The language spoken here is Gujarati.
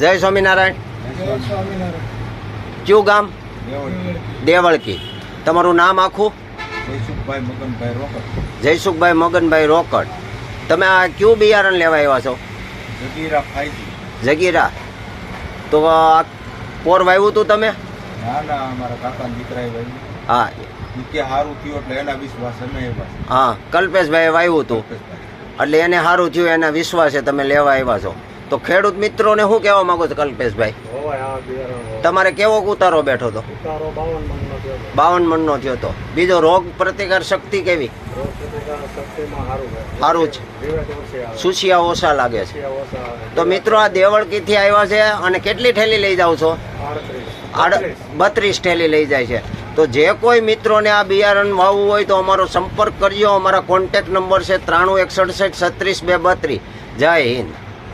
જય સ્વામિનારાયણ. કયું ગામ? દેવળકી. તમારું નામ આખું? જયસુખભાઈ મગનભાઈ રોકડ. તમે આ કયું બિયારણ લેવા આવ્યા છો? જગીરા. તો આ પોર વાવ્યું હતું તમે? હા, હા, કલ્પેશભાઈ વાવ્યું હતું એટલે એને સારું થયું, એના વિશ્વાસે તમે લેવા આવ્યા છો. તો ખેડૂત મિત્રોને શું કહેવા માંગો છો કલ્પેશભાઈ? તમારે કેવો ઉતારો બેઠો હતો? 52 મણનો થયો હતો. બીજો રોગ પ્રતિકાર શક્તિ કેવી? સારું છે, સુસિયા ઓછા લાગે છે. તો મિત્રો આ દેવળકીથી આવ્યા છે અને કેટલી થેલી લઈ જાવ છો? 32 થેલી લઈ જાય છે. તો જે કોઈ મિત્રોને આ બિયારણ વાવવું હોય તો અમારો સંપર્ક કરજો. અમારા કોન્ટેક્ટ નંબર છે 93 167 36 232. જય હિન્દ.